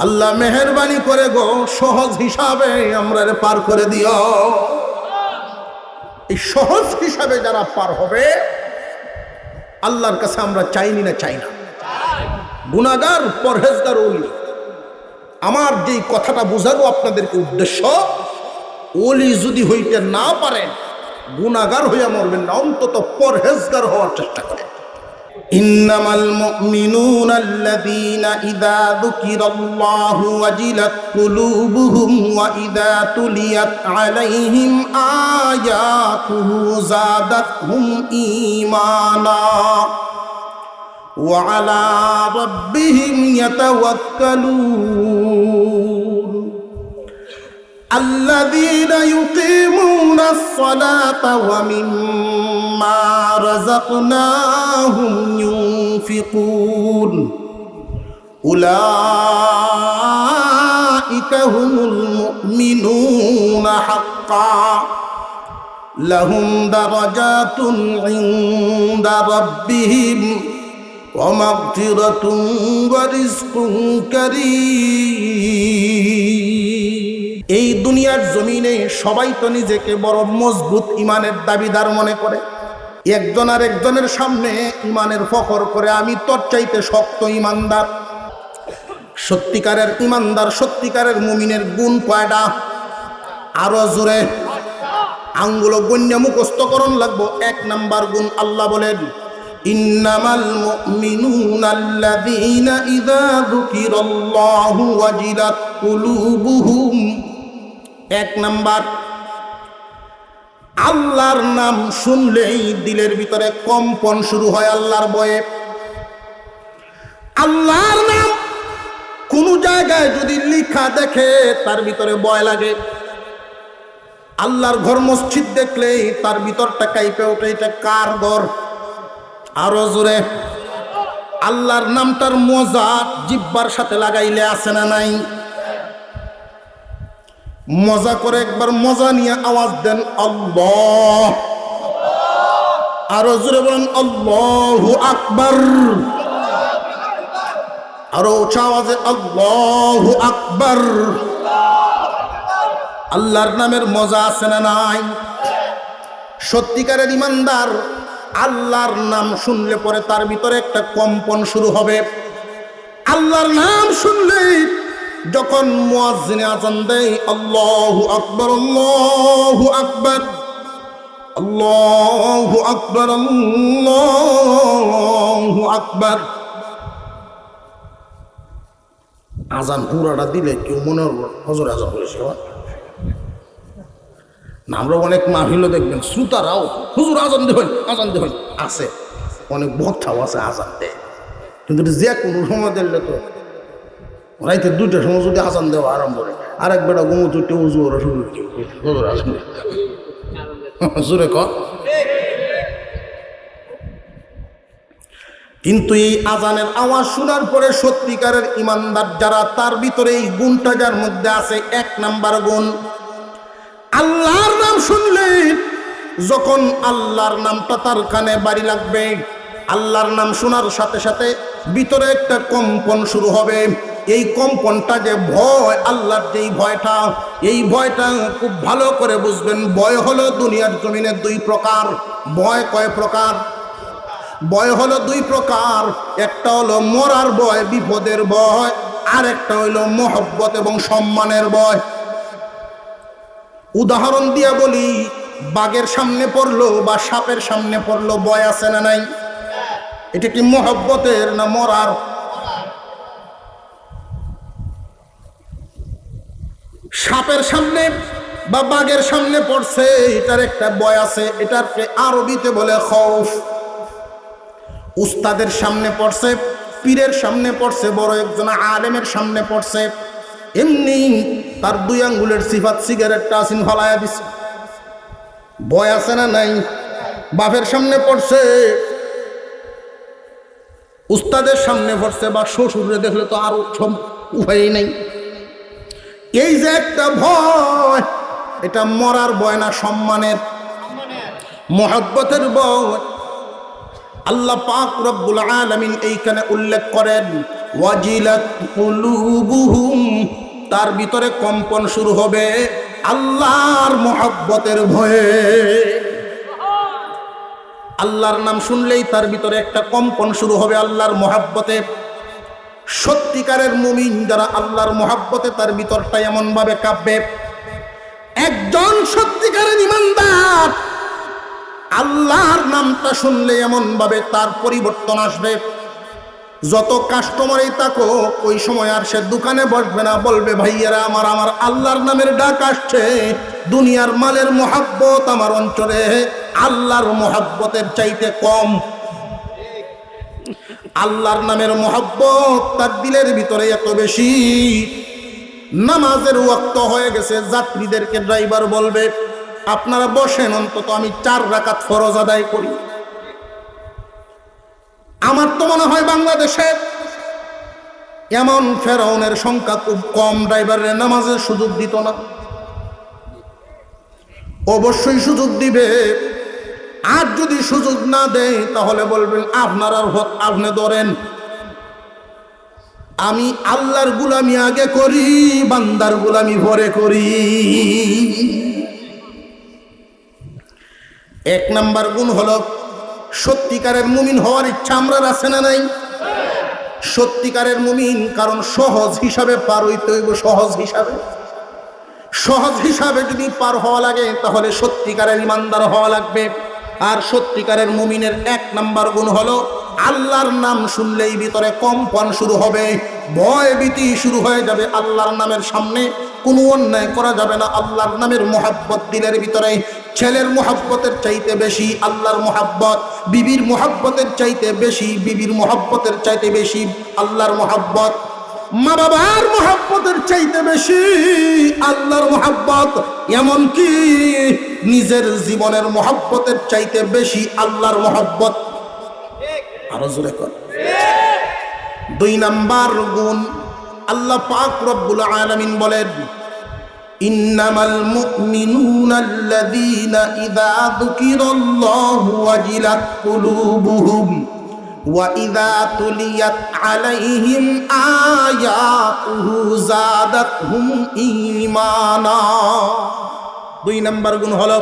আল্লাহ মেহেরবানি করে গো সহজ হিসাবে আমরা পার করে দিও। এই সহজ হিসাবে যারা পার হবে আল্লাহর কাছে আমরা চাইনি না চাই না। গুনাহগার পরহেজগার ওলি, আমার যেই কথাটা বোঝাবো আপনাদেরকে উদ্দেশ্য, ওলি যদি হইতে না পারেন গুনাহগার হইয়া মরবেন না, অন্তত পরহেজগার হওয়ার চেষ্টা করেন। ইন্নামাল মুমিনুনা আল্লাযীনা ইযা যুকিরাল্লাহু ওয়াজিলাত কুলুবুহুম ওয়া ইযা তুলিয়াত আলাইহিম আয়াতুহু যাদাতহুম ঈমানা ওয়া আলা রাব্বিহিম ইয়াতাওয়াক্কালুন الذين يقيمون الصلاة ومما رزقناهم ينفقون أولئك هم المؤمنون حقا لهم درجات عند ربهم ومغفرة ورزق كريم। এই দুনিয়ার জমিনে সবাই তো নিজেকে বড় মজবুত ইমানের দাবিদার মনে করে, একজন আর একজনের সামনে ইমানের ফখর করে আমি তোর চাইতে শক্ত ইমানদার। সত্যিকারের ইমানদার, সত্যিকারের মুমিনের গুণ কয়টা? আরো জোরে আঙ্গুল গণ্য মুখস্থকরণ লাগবো। এক নাম্বার গুণ আল্লাহ বলেন ইন্নামাল মুমিনুনা আল্লাযীনা ইযা যুকিরাল্লাহু ওয়াজিলাত কুলুবুহুম। এক নাম্বার, আল্লাহর নাম শুনলেই দিলের ভিতরে কম্পন শুরু হয় আল্লাহর ভয়ে। আল্লাহর নাম কোন জায়গায় যদি লেখা দেখে তার ভিতরে ভয় লাগে। আল্লাহর ঘর মসজিদ দেখলেই তার ভিতরটা কাঁপে ওঠে, এটা কার ঘর? আরো জোরে আল্লাহর নামটার মজা জিহ্বার সাথে লাগাইলে আছে না নাই? মজা করে একবার মজা নিয়ে আওয়াজ দেন আল্লাহ। আরো জোরে বলেন আল্লাহু আকবার। আরো উঁচা আওয়াজে আল্লাহু আকবার। আল্লাহর নামের মজা আছে না নাই? সত্যিকারের ইমানদার আল্লাহর নাম শুনলে পরে তার ভিতরে একটা কম্পন শুরু হবে। আল্লাহর নাম শুনলে যখন মুয়াজ্জিন আযান দেয় আল্লাহু আকবার, আল্লাহু আকবার, আল্লাহু আকবার, আল্লাহু আকবার, আযান পুরাটা দিলে কেউ মনে হবে হযর আযান করেছে না। আমরা অনেক মাহফিলও দেখবেন শ্রোতারাও হুজুর আযান দেবেন, আযান দেবেন আছে, অনেক বক্তাও আছে আযান দেয়, কিন্তু যে কোনো সময় দিলে তো রাইতে 2টার সময় যদি আযান দেওয়া আরম্ভ করে আরেক বেটা ঘুমোতে উঠে উজু ওরা শুরু হুজুর আযান জোরে কর। কিন্তু এই আযানের আওয়াজ শোনার পরে সত্যিকারের ইমানদার যারা, তার ভিতরে এই গুণটা যার মধ্যে আছে, এক নাম্বার গুণ আল্লাহর নাম শুনলে যখন আল্লাহর নামটা তার কানে বাড়ি লাগবে, আল্লাহর নাম শোনার সাথে সাথে ভিতরে একটা কম্পন শুরু হবে। এই কম্পনটা যে ভয়, আল্লাহর যেই ভয়টা, এই ভয়টা খুব ভালো করে বুঝবেন। ভয় হলো দুনিয়ার জমিনে 2 প্রকার। ভয় কয় প্রকার? ভয় হলো দুই প্রকার, একটা হলো মরার ভয়, বিপদের ভয়, আর একটা হইলো মহব্বত এবং সম্মানের ভয়। উদাহরণ দিয়া বলি, বাঘের সামনে পড়লো বা সাপের সামনে পড়লো, ভয় আছে না নাই? এটা কি মহব্বতের না মরার? সাপের সামনে বা বাঘের সামনে পড়ছে, এটার একটা ভয় আছে, এটাকে আরবিতে বলে খৌফ। উস্তাদের সামনে পড়ছে, পীরের সামনে পড়ছে, বড় একজন আলেমের সামনে পড়ছে, এমনি তার 2 আঙ্গুলের সিফাত সিগারেটটা আসিন ফলাইয়া দিছে, ভয় আছে না নাই? বাপের সামনে পড়ছে, উস্তাদের সামনে পড়ছে, বা শ্বশুরে দেখলে তো আরো সব উপায় নেই। এই যে একটা ভয়, এটা মরার ভয় না সম্মানের? মহব্বতের ভয়। আল্লাহ পাক রব্বুল আলামিন এইখানে উল্লেখ করেন ওয়াজিলাত কুলুবুহুম, তার ভিতরে কম্পন শুরু হবে আল্লাহর মহব্বতের ভয়ে। আল্লাহর নাম শুনলেই তার ভিতরে একটা কম্পন শুরু হবে আল্লাহর মহব্বতে। সত্যিকারের মুমিন যারা আল্লাহর মহব্বতে, তার ভিতরটা এমন ভাবে কাঁপবে। একজন সত্যিকারের ঈমানদার আল্লাহর নামটা শুনলে এমন ভাবে তার পরিবর্তন আসবে। যত কাস্টমারই থাকো, ওই সময় আর সে দোকানে বসবে না, বলবে ভাইয়েরা আমার আল্লাহর নামের ডাক আসছে। দুনিয়ার মালের মহব্বত আমার অঞ্চলে আল্লাহর মহব্বতের চাইতে কম। আল্লাহর নামের মহব্বত তার দিলের ভিতরে এত বেশি। নামাজের ওয়াক্ত হয়ে গেছে, যাত্রীদেরকে ড্রাইভার বলবে আপনারা বসেন, অন্তত আমি 4 রাকাত ফরজ আদায় করি। আমার তো মনে হয় বাংলাদেশে এমন ফেরাউনের সংখ্যা খুব কম, ড্রাইভারের নামাজের সুযোগ দিত না। অবশ্যই সুযোগ দিবে, আর যদি সুযোগ না দেয় তাহলে বলবেন আপনার আর হক আপনি ধরেন, আমি আল্লাহর গুলামি আগে করি, বান্দার গুলামি পরে করি। 1 নাম্বার গুণ হলো সত্যিকারের মুমিন হওয়ার ইচ্ছা আমরা আছে না নাই? সত্যিকারের মুমিন, কারণ সহজ হিসাবে পার হইতে হইব। সহজ হিসাবে যদি পার হওয়া লাগে তাহলে সত্যিকারের ইমানদার হওয়া লাগবে। আর সত্যিকারের মুমিনের 1 নাম্বার গুণ হলো আল্লাহর নাম শুনলেই ভিতরে কম্পন শুরু হবে, ভয় ভীতি শুরু হয়ে যাবে। আল্লাহর নামের সামনে কোনো অন্যায় করা যাবে না। আল্লাহর নামের মহব্বত দিলের ভিতরে, ছেলের মহব্বতের চাইতে বেশি আল্লাহর মহব্বত, বিবির মহব্বতের চাইতে বেশি, বিবির মহব্বতের চাইতে বেশি আল্লাহর মহব্বত, মা বাবার মহব্বতের চাইতে বেশি আল্লাহর মহব্বত, এমনকি নিজের জীবনের মহব্বতের চাইতে বেশি আল্লাহর মহব্বত। আরো জোরে কর। 2 নাম্বার গুণ, আল্লাহ পাক রব্বুল আলামিন বলেন ইন্নামাল মুমিনুনা আল্লাযীনা ইযা যুকিরাল্লাহু ওয়াজিলাত কুলুবুহুম ওয়া ইযা তুলিয়াত আলাইহিম আয়াতুহু যাদাতহুম ঈমানা। 2 নাম্বার গুণ হলো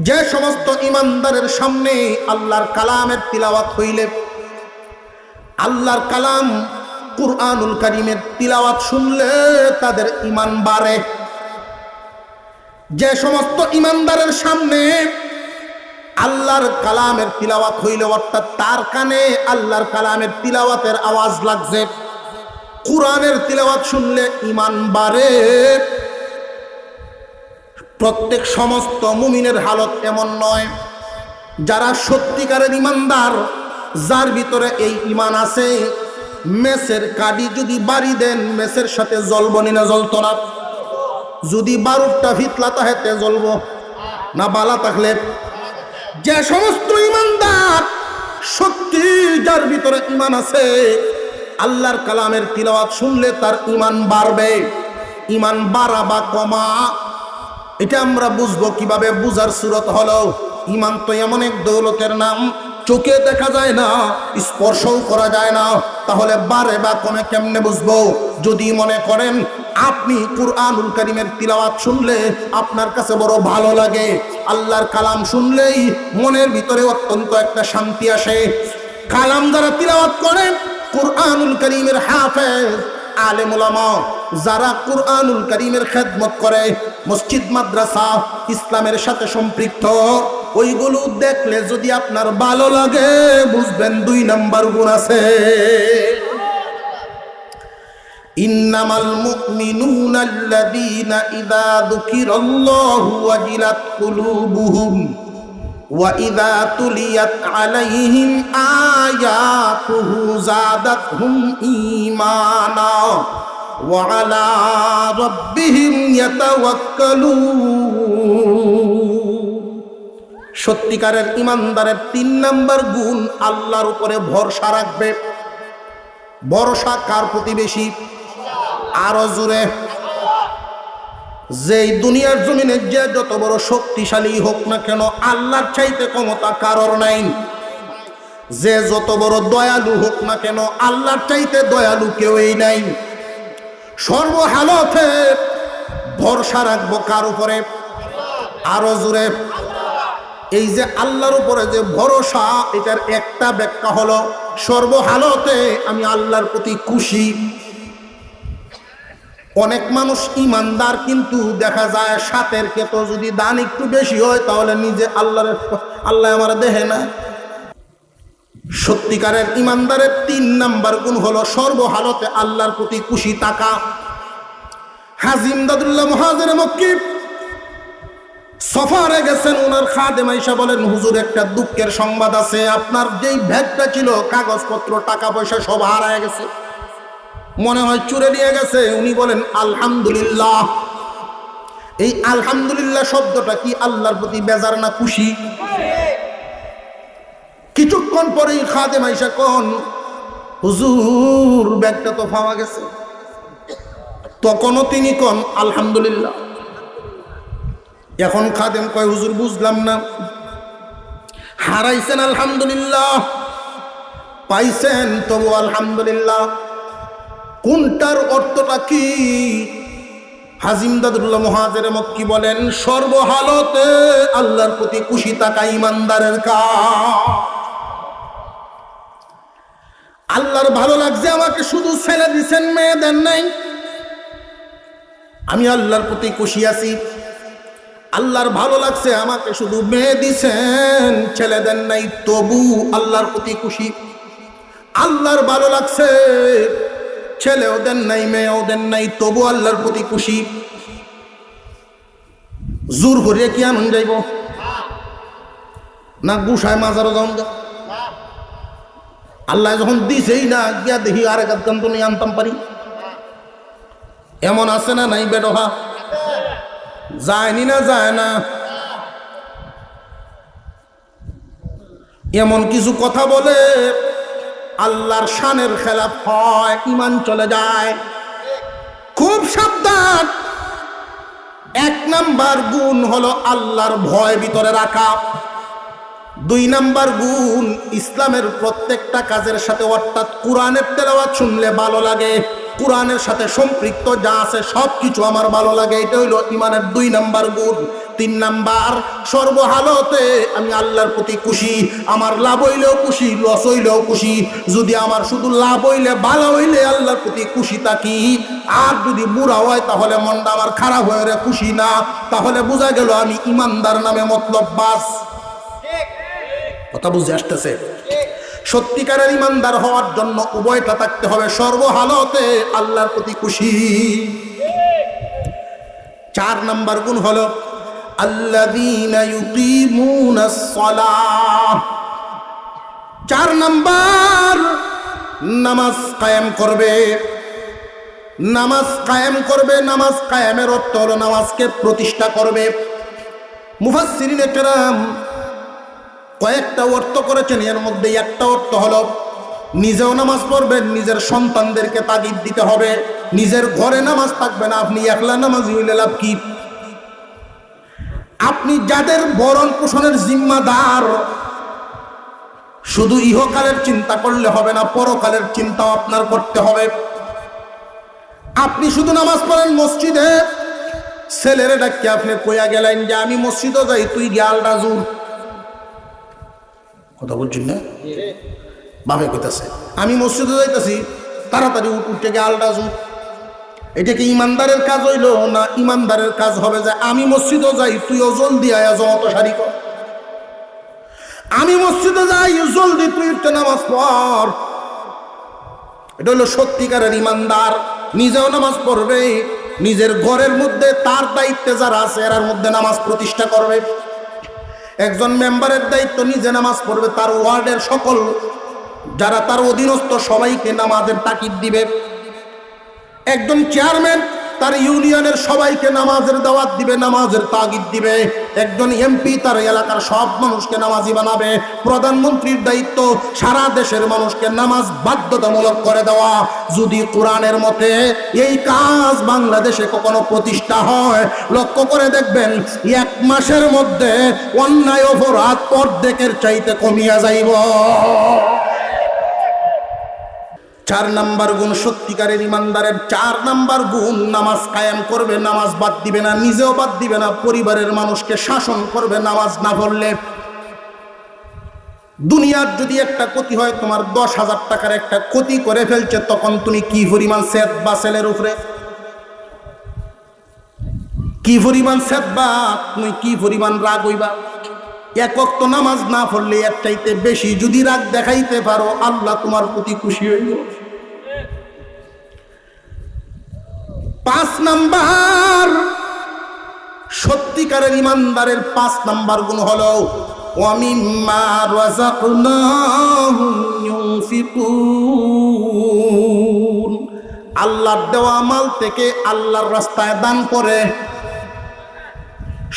যে সমস্ত ইমানদারের সামনে আল্লাহর কালামের তিলাওয়াত হইলে, আল্লাহর কালাম কুরআনুল কারীমের তিলাওয়াত শুনলে তাদের ঈমান বাড়ে। যে সমস্ত ইমানদারের সামনে আল্লাহর কালামের তিলাওয়াত হইলে, অর্থাৎ তার কানে আল্লাহর কালামের তিলাওয়াতের আওয়াজ লাগছে, কুরআনের তিলাওয়াত শুনলে ঈমান বাড়ে। প্রত্যেক সমস্ত মুমিনের হালত এমন নয়। যারা সত্যিকারের ইমানদার, যার ভিতরে এই ঈমান আছে, মেসের কাঠি যদি বাড়ি দেন মেসের সাথে জ্বলবনি না জ্বলতো না? যদি বারুদটা ফিতলা তাহেতে জ্বলবো না বালা থাকলে? যে সমস্ত ইমানদার সত্যি যার ভিতরে ঈমান আছে, আল্লাহর কালামের তিলাওয়াত শুনলে তার ঈমান বাড়বে। ঈমান বাড়া বা কমা এটা আমরা বুঝবো কিভাবে? বুঝার সুরত হলো, ঈমান তো এমন এক দৌলতের নাম, চোখে দেখা যায় না, স্পর্শও করা যায় না, তাহলে বাড়ে বা কমে কেমনে বুঝবো? যদি মনে করেন আপনি কুরআনুল কারীমের তিলাওয়াত শুনলে আপনার কাছে বড় ভালো লাগে, আল্লাহর কালাম শুনলেই মনের ভিতরে অত্যন্ত একটা শান্তি আসে। কালাম যারা তিলাওয়াত করে, কুরআনুল কারীমের হাফেজ আলেম উলামা যারা কুরআনুল কারীমের খেদমত করে, মসজিদ মাদ্রাসা ইসলামের সাথে সম্পৃক্ত, ওইগুলো দেখলে যদি আপনার ভালো লাগে, বুঝবেন 2 নাম্বার গুণ আছে। ইন্নামাল মুমিনুনা আল্লাযীনা ইযা যুকিরাল্লাহু ওয়াজিলাত কুলুবুহুম ওয়া ইযা তুলিয়াত আলাইহিম আয়াতুহু যাদাতহুম ঈমানা ওয়া আলা রাব্বিহিম ইয়াতাওয়াক্কালুন। সত্যিকারের ইমানদারের 3 নাম্বার গুণ, আল্লাহর উপরে ভরসা রাখবে। ভরসা কার প্রতি বেশি? আরো জোরে। যেই দুনিয়ার জমিনে যে যত বড় শক্তিশালী হোক না কেন, আল্লাহর চাইতে ক্ষমতা কারোর নাই। যে যত বড় দয়ালু হোক না কেন, আল্লাহর চাইতে দয়ালু কেউই নাই। সর্বহালতে ভরসা রাখবো কার উপরে? আরো জোরে। এই যে আল্লাহর উপরে যে ভরসা, এটার একটা ব্যাখ্যা হলো সর্বহালতে আমি আল্লাহর প্রতি খুশি। অনেক মানুষ ইমানদার, কিন্তু দেখা যায় সাতের ক্ষেত যদি দান একটু বেশি হয়, তাহলে নিজে আল্লাহ আমার দেহে না। সত্যিকারের ইমানদারের 3 নাম্বার গুণ হলো সর্বহালতে আল্লাহর প্রতি খুশি থাকা। হাজী ইমদাদুল্লাহ মুহাজির মক্কি সফরে গেছেন, ওনার খাদেম আয়েশা বলেন, হুজুর একটা দুঃখের সংবাদ আছে, আপনার যেই ব্যাগটা ছিল, কাগজপত্র টাকা পয়সা সব হারায় গেছে, মনে হয় চুরে নিয়ে গেছে। উনি বলেন আলহামদুলিল্লাহ। এই আলহামদুলিল্লাহ শব্দটা কি আল্লাহর প্রতি বেজার না খুশি? কিছুক্ষণ পরেই খাদেম আয়েশা কোন, হুজুর ব্যাগটা তো পাওয়া গেছে। তখনও তিনি কোন আলহামদুলিল্লাহ। এখন খাদেম কয়, হুজুর বুঝলাম না, হারাইছেন আলহামদুলিল্লাহ, পাইছেন তবু আলহামদুলিল্লাহ, কোনটার অর্থটা কি? হাজী ইমদাদুল্লাহ মুহাজির মক্কি বলেন, সর্বহালতে আল্লাহর প্রতি খুশি থাকা ইমানদারের কাজ। আল্লাহর ভালো লাগছে আমাকে শুধু ছেলে দিছেন, মেয়ে দেন নাই, আমি আল্লাহর প্রতি খুশি আছি। আল্লাহর ভালো লাগছে আমাকে শুধু মেয়ে দিছেন, ছেলে দেন নাই, তবু আল্লাহর প্রতি খুশি। আল্লাহর ভালো লাগছে ছেলেও দেন নাই, মেয়েও দেন নাই, তবু আল্লাহর প্রতি খুশি। জোর করিয়া কি আনন্দ যাইব না? গুসায় মাজারও যাও না। আল্লাহ যখন দিছেই না, গিয়া দেখি আর এক আধ নিয়ে আনতাম পারি, এমন আছে না নাই? বেডহা যায়নি না, যায় না। এমন কিছু কথা বলে আল্লাহর শানের খেলাফ হয়, ঈমান চলে যায়। খুব সাবধান। 1 নাম্বার গুণ হলো আল্লাহর ভয় ভিতরে রাখা। 2 নাম্বার গুণ, ইসলামের প্রত্যেকটা কাজের সাথে, অর্থাৎ কোরআনের তেলাওয়াত শুনলে ভালো লাগে, কোরআনের সাথে সম্পৃক্ত যা আছে সব কিছু আমার ভালো লাগে। এটা হইল ঈমানের 2 নাম্বার গুণ। 3 নাম্বার, সর্বহালতে আমি আল্লাহর প্রতি খুশি। আমার লাভ হইলেও খুশি, লস হইলেও খুশি। যদি আমার শুধু লাভ হইলে, ভালো হইলে আল্লাহর প্রতি খুশি থাকি, আর যদি বুড়া হয় তাহলে মনটা আমার খারাপ হয়ে রে খুশি না, তাহলে বোঝা গেল আমি ইমানদার নামে মতলব বাস। কথা বুঝে আসতেছে? সত্যিকারের ইমানদার হওয়ার জন্য উভয়টা থাকতে হবে, সর্বহালতে আল্লাহর প্রতি খুশি। 4 নাম্বার গুণ হলো আল্লাযীনা ইউকিমুনাস সালাহ। 4 নাম্বার, নামাজ কায়েম করবে। নামাজ কায়েম করবে। নামাজ কায়েমের অর্থ হলো নামাজকে প্রতিষ্ঠা করবে। মুফাসসিরিনে কেরাম কয়েকটা অর্থ করেছেন, এর মধ্যে একটা অর্থ হলো নিজেও নামাজ পড়বেন, নিজের সন্তানদেরকে তাগিদ দিতে হবে। নিজের ঘরে নামাজ থাকবে না, আপনি একলা নামাজি হইলে লাভ কি? আপনি যাদের ভরণ পোষণের জিম্মাদার, শুধু ইহকালের চিন্তা করলে হবে না, পরকালের চিন্তাও আপনার করতে হবে। আপনি আপনি শুধু নামাজ পড়েন মসজিদে, ছেলেরে ডাকি আপনি কইয়া গেলেন যে আমি মসজিদে যাই, তুই গিয়ালটা জুর। কথা বলছেন না? বাপে কইতাছে আমি মসজিদে যাইতাছি, তাড়াতাড়ি উঠে গিয়ালটা জুর। এটা কি ইমানদারের কাজ হইল? না, ইমানদারের কাজ হবে যে আমি মসজিদে যাই, তুইও জলদি আয়া জমাত সারি কর। আমি মসজিদে যাই, জলদি তুই উঠতে নামাজ পড়। এটা হলো সত্যিকারের ইমানদার। নিজেও নামাজ পড়বে, নিজের ঘরের মধ্যে তার দায়িত্বে যারা আছে এর মধ্যে নামাজ প্রতিষ্ঠা করবে। একজন মেম্বারের দায়িত্ব নিজে নামাজ পড়বে, তার ওয়ার্ডের সকল যারা তার অধীনস্থ সবাইকে নামাজের তাকিদ দিবে। একজন চেয়ারম্যান তার ইউনিয়নের সবাইকে নামাজের দাওয়াত দিবে, নামাজের তাগিদ দিবে। একজন এমপি তার এলাকার সব মানুষকে নামাজি বানাবে। প্রধানমন্ত্রীর দায়িত্ব সারা দেশের মানুষকে নামাজ বাধ্যতামূলক করে দেওয়া। যদি কোরআনের মতে এই কাজ বাংলাদেশে কখনো প্রতিষ্ঠা হয়, লক্ষ্য করে দেখবেন 1 মাসের মধ্যে অন্যায় অপরাধ অর্ধেকের চাইতে কমিয়া যাইব। 4 নাম্বার গুণ সত্যিকারের ইমানদারের 4 নাম্বার গুণ, নামাজ কায়েম করবে, নামাজ বাদ দিবে না, নিজেও বাদ দিবে না, পরিবারের মানুষকে শাসন করবে নামাজ না পড়লে। দুনিয়ার যদি একটা ক্ষতি হয়, তোমার 10,000 টাকার একটা ক্ষতি করে ফেলছে, তখন তুমি কি পরিমাণ সেদ বা ছেলের উপরে, কি পরিমাণ সেদ বা তুমি কি পরিমাণ রাগ হইবা। 1 ওয়াক্ত নামাজ না পড়লে এর চাইতে বেশি যদি রাগ দেখাইতে পারো, আল্লাহ তোমার প্রতি খুশি হইল। 5 নাম্বার সত্যিকারের ইমানদারের 5 নাম্বার গুণ হলো ওয়ামিম্মা রাযাকনাহুম ইউনফিকুন। আল্লাহর দেওয়া মাল থেকে আল্লাহর রাস্তায় দান করে।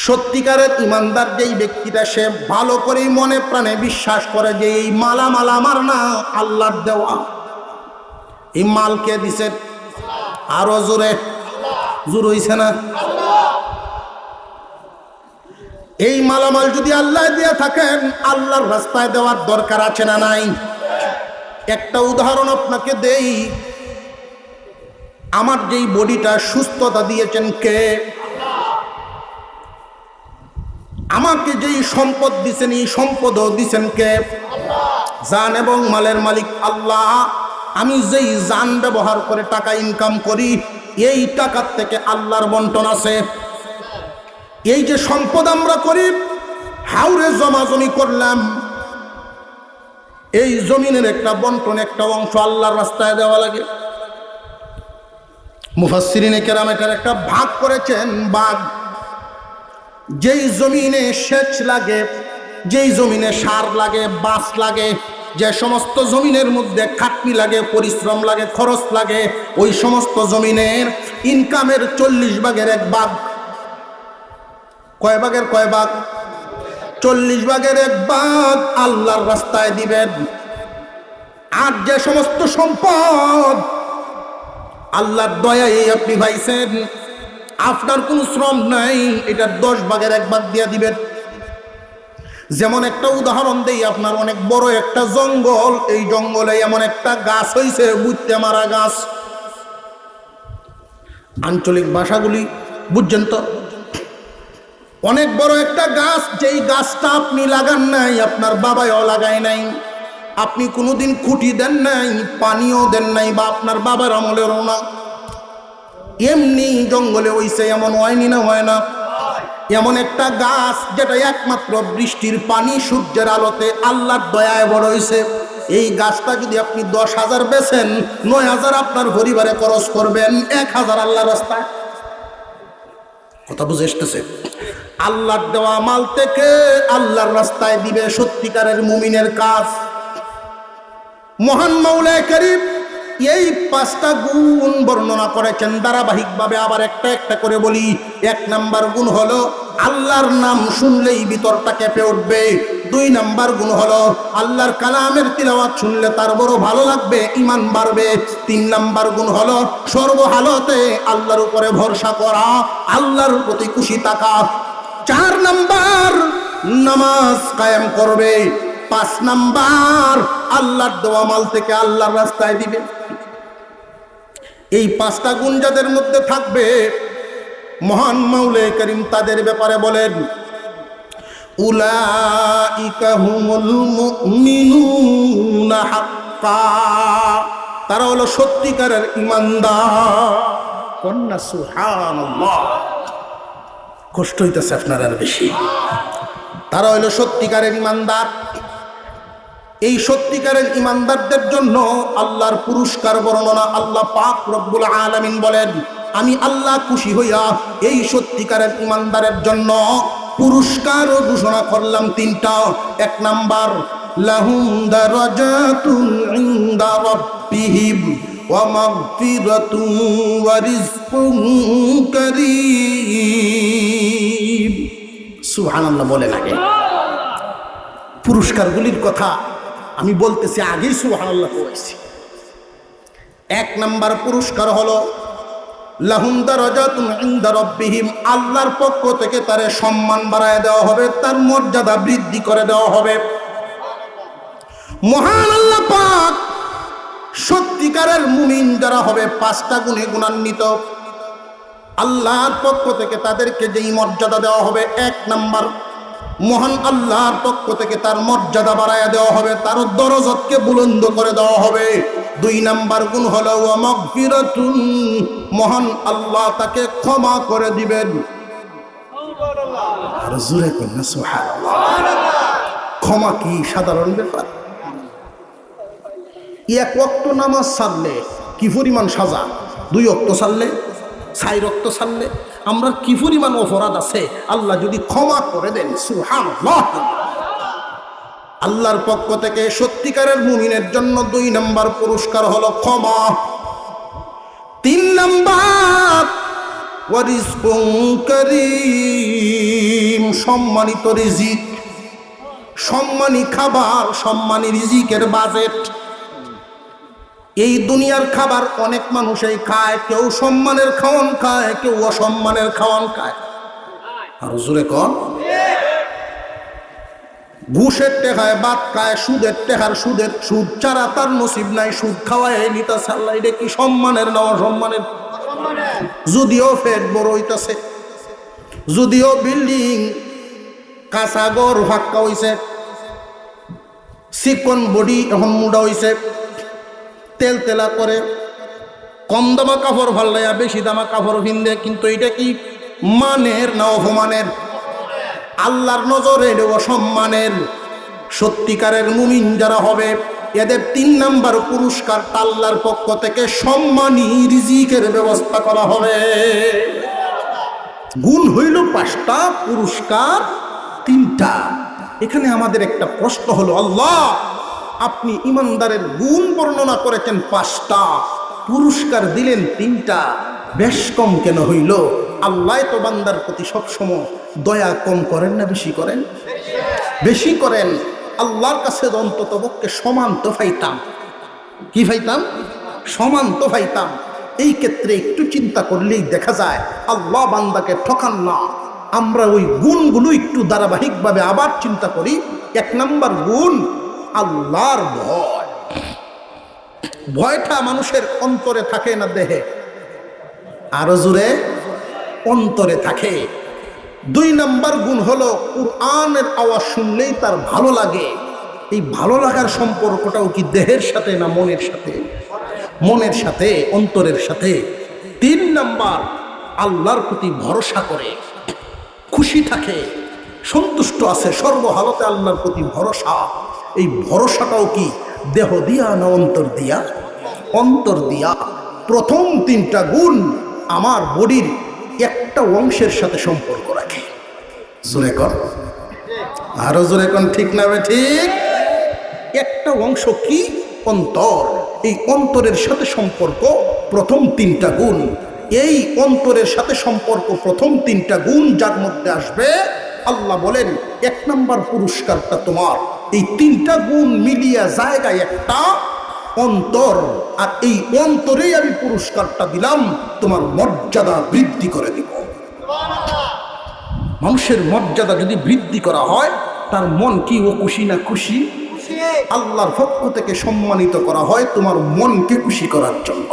সত্যিকারের ইমানদার যেই ব্যক্তিটা, সে ভালো করেই মনে প্রাণে বিশ্বাস করে যে এই মালামাল আমার না, আল্লাহর দেওয়া। এই মাল কে দিছে? আরো জোরে, জোর হইছে না? এই মালামাল যদি আল্লাহ দিয়ে থাকেন, আল্লাহর রাস্তায় দেওয়ার দরকার আছে না নাই? একটা উদাহরণ আপনাকে দেই। আমার যেই বডিটা সুস্থতা দিয়েছেন কে? আমাকে যেই সম্পদ দিছেন, এই সম্পদও দিছেন কে? জান এবং মালের মালিক আল্লাহ। আমি যেই জান ব্যবহার করে টাকা ইনকাম করি, এই টাকার থেকে আল্লাহর বন্টন আছে। এই যে সম্পদ আমরা করি, হাওরে জমাজমি করলাম, এই জমিনের একটা বন্টন, একটা অংশ আল্লাহর রাস্তায় দেওয়া লাগে। মুফাসসিরিনে কেরাম এটার একটা ভাগ করেছেন, ভাগ। যেই জমিনে সেচ লাগে, যেই জমিনে সার লাগে, বাঁশ লাগে, যে সমস্ত জমিনের মধ্যে খাটনি লাগে, পরিশ্রম লাগে, খরচ লাগে, ওই সমস্ত জমিনের ইনকামের 40 ভাগের 1 ভাগ। কয় ভাগের কয় ভাগ? 40 ভাগের 1 ভাগ আল্লাহর রাস্তায় দিবেন। আর যে সমস্ত সম্পদ আল্লাহর দয়ায় আপনি পাইছেন, আপনার কোনো শ্রম নাই, এটা 10 ভাগের 1 ভাগ দিয়ে দিবেন। যেমন একটা উদাহরণ দেই, আপনার অনেক বড় একটা জঙ্গল, এই জঙ্গলে এমন একটা গাছ হইছে, বুঝতে মারা গাছ। আঞ্চলিক ভাষাগুলি বুঝছেন তো? অনেক বড় একটা গাছ, যেই গাছটা আপনি লাগান নাই, আপনার বাবাও লাগায় নাই, আপনি কোনোদিন খুঁটি দেন নাই, পানিও দেন নাই, বা আপনার বাবার আমলেরও না। এমনি জঙ্গলে হইছে, এমন হয়নি না? হয় না? এমন একটা গাছ যেটা একমাত্র বৃষ্টির পানি, সূর্যের আলোতে আল্লাহর দয়ায় বড় হইছে। এই গাছটা যদি আপনি 10,000 বেচেন, 9,000 আপনার পরিবারে খরচ করবেন, 1,000 আল্লাহর রাস্তায়। কথা বুঝে এসতেছে? আল্লাহর দেওয়া মাল থেকে আল্লাহর রাস্তায় দিবে সত্যিকারের মুমিনের কাজ। মহান মাওলা কারীম এই 5টা গুণ বর্ণনা করেছেন ধারাবাহিকভাবে। আবার একটা একটা করে বলি। 1 নাম্বার গুণ হলো আল্লাহর নাম শুনলেই ভিতরটা কেঁপে উঠবে। 2 নাম্বার গুণ হলো আল্লাহর কালামের তিলাওয়াত শুনলে তার বড় ভালো লাগবে, ঈমান বাড়বে। 3 নাম্বার গুণ হলো সর্বহালতে আল্লাহর উপরে ভরসা করা, আল্লাহর প্রতি খুশি থাকা। 4 নাম্বার নামাজ কায়েম করবে। 5 নাম্বার আল্লাহর দেওয়া মাল থেকে আল্লাহর রাস্তায় দিবে। এই পাঁচটা গুণ যাদের মধ্যে থাকবে, মহান মাওলা করিম তাদের ব্যাপারে বলেন, উলাইকা হুমুল মুমিনুনা হাক্কা, তারা হলো সত্যিকারের ঈমানদার। কন্যা সুবহানাল্লাহ, কষ্ট হইতেছে আপনার আর বেশি। তারা হলো সত্যিকারের ঈমানদার। এই সত্যিকারের ঈমানদারদের জন্য আল্লাহর পুরস্কার বর্ণনা আল্লাহ পাক রব্বুল আলামিন বলেন, আমি আল্লাহ খুশি হইয়া এই সত্যিকারের ঈমানদারের জন্য পুরস্কার ঘোষণা করলাম তিনটা। এক নাম্বার, লাহুম দারাজাতুন ইনদা রাব্বিহিম ওয়া মাগফিরাতুন ওয়া রিজকুন কারীম। সুবহানাল্লাহ বলে লাগে। পুরস্কারগুলির কথা আমি বলতেছি, আগেই সুবহানাল্লাহ কইছি। এক নাম্বার পুরস্কার হলো লাহুম দারাজাতুন ইনদা রাব্বিহিম, আল্লাহর পক্ষ থেকে তার সম্মান বাড়ায় দেওয়া হবে, তার মর্যাদা বৃদ্ধি করে দেওয়া হবে। মহান আল্লাহ পাক সত্যিকারের মুমিন যারা হবে, পাঁচটা গুণে গুণান্বিত, আল্লাহর পক্ষ থেকে তাদেরকে যেই মর্যাদা দেওয়া হবে, এক নাম্বার, মহান আল্লাহর পক্ষ থেকে তার মর্যাদা বাড়ায় দেওয়া হবে, তার দরজতকে বুলন্দ করে দেওয়া হবে। দুই নাম্বার গুণ হলো ওয়া মাগফিরাতুন, মহান আল্লাহ তাকে ক্ষমা করে দিবেন। আর জোরে কন্যা সুবহানাল্লাহ। ক্ষমা কি সাধারণ ব্যাপার? এক ওয়াক্ত নামাজ ছাড়লে কি পরিমাণ সাজা, দুই ওয়াক্ত ছাড়লে, চার ওয়াক্ত ছাড়লে আমরা কি পরিমাণ অপরাধ আছে, আল্লাহ যদি ক্ষমা করে দেন, সুবহানাল্লাহ। আল্লাহর পক্ষ থেকে সত্যিকারের মুমিনের জন্য দুই নাম্বার পুরস্কার হলো ক্ষমা। তিন নাম্বার, ওয়া রিজকুন কারীম, সম্মানিত রিজিক, সম্মানী খাবার, সম্মানী রিজিকের বাজেট। এই দুনিয়ার খাবার অনেক মানুষই খায়, কেউ সম্মানের খাওয়ান খায়, কেউ অসম্মানের খাওয়ান খায়। আর জোরে কর। ঘুষের টেকায় ভাত খায়, সুদের টেকার সুদ ছাড়া তার নসিব নাই, সুদ খাওয়ায় নিতা সাল্লাই, এটা কি সম্মানের না অসম্মানের? যদিও পেট বড় হইতাছে, যদিও বিল্ডিং কাঁচা ঘর ফাঁকা হইছে, চিকন বডি এখন মুডা হইছে, তেল তেলা করে, কম দামা কাপড় ভাল লাগে, বেশি দামা কাপড় ভিন্দে, কিন্তু এটা কি মানের না অপমানের? আল্লাহর নজরে অসম্মানের। সত্যিকারের মুমিন যারা হবে, এদের তিন নাম্বার পুরস্কার, আল্লাহর পক্ষ থেকে সম্মানী রিজিকের ব্যবস্থা করা হবে। গুণ হইল পাঁচটা, পুরস্কার তিনটা। এখানে আমাদের একটা প্রশ্ন হলো, আল্লাহ আপনি ইমানদারের গুণ বর্ণনা করেছেন পাঁচটা, পুরস্কার দিলেন তিনটা, বেশ কম কেন হইল? আল্লাহ তো বান্দার প্রতি সবসময় দয়া কম করেন না বেশি করেন? বেশি করেন। আল্লাহর কাছে অন্তত পক্ষে সমান তো পাইতাম। কি পাইতাম? সমান তো পাইতাম। এই ক্ষেত্রে একটু চিন্তা করলেই দেখা যায় আল্লাহ বান্দাকে ঠকান না। আমরা ওই গুণগুলো একটু ধারাবাহিকভাবে আবার চিন্তা করি। এক নাম্বার গুণ, আল্লাহর ভয়। ভয়টা মানুষের অন্তরে থাকে না দেহে? আরো জোরে, অন্তরে থাকে। দুই নাম্বার গুণ হলো কুরআনের আওয়াজ শুনলেই তার ভালো লাগে। এই ভালো লাগার সম্পর্কটাও কি দেহের সাথে না মনের সাথে? মনের সাথে, অন্তরের সাথে। তিন নাম্বার, আল্লাহর প্রতি ভরসা করে, খুশি থাকে, সন্তুষ্ট আছে, সর্বহালতে আল্লাহর প্রতি ভরসা। এই ভরসাটাও কি দেহ দিয়া না অন্তর দিয়া? অন্তর দিয়া। প্রথম তিনটা গুণ আমার বডির একটা অংশের সাথে সম্পর্ক রাখে। জোরে কর, আরো জোরে কর, ঠিক না? ঠিক। একটা অংশ কি? অন্তর। এই অন্তরের সাথে সম্পর্ক প্রথম তিনটা গুণ। এই অন্তরের সাথে সম্পর্ক প্রথম তিনটা গুণ যার মধ্যে আসবে, আল্লাহ বলেন এক নাম্বার পুরস্কারটা তোমার। এই তিনটা গুণ মিলিয়া জায়গায় একটা অন্তর, আর এই অন্তরেই আমি পুরস্কারটা দিলাম, তোমার মর্যাদা বৃদ্ধি করে দিব। মানুষের মর্যাদা যদি বৃদ্ধি করা হয়, তার মন কি ও খুশি না খুশি? আল্লাহর পক্ষ থেকে সম্মানিত করা হয় তোমার মনকে খুশি করার জন্য।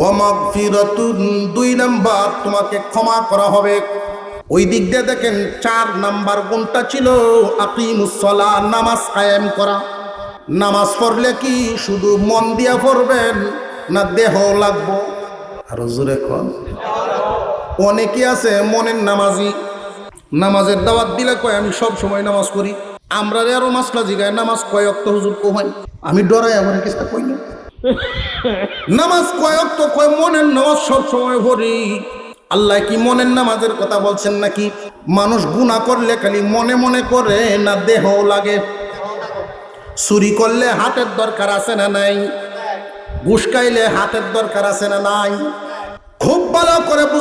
ওয়া মাগফিরাতুন, 2 নাম্বার তোমাকে ক্ষমা করা হবে। ওই দিক দিয়ে দেখেন 4 নাম্বার গুণটা ছিল আকিমুস সালাহ, নামাজ কায়েম করা। নামাজ পড়লে কি শুধু মন দিয়া পড়বেন না দেহ লাগবো? আরো জোরে কোন। অনেকে আছে মনের নামাজি, নামাজের দাওয়াত দিলে কয় আমি সব সময় নামাজ করি। আমরা আরো মাসলা জিগায় নামাজ কয় ওয়াক্ত হুজুর কোহাই, আমি ডরাই আমার কিছু কই না। নামাজ কয় ওয়াক্ত কয় মনের নামাজ সব সময় পড়ি। আল্লাহ কি মনের নামাজের কথা বলছেন নাকি? মানুষ গুনাহ করলে খালি মনে মনে করে না দেহ লাগে? চুরি করলে হাতের দরকার আছে না নাই? ঘুষ খাইলে হাতের দরকার আছে না নাই? খুব ভালো করে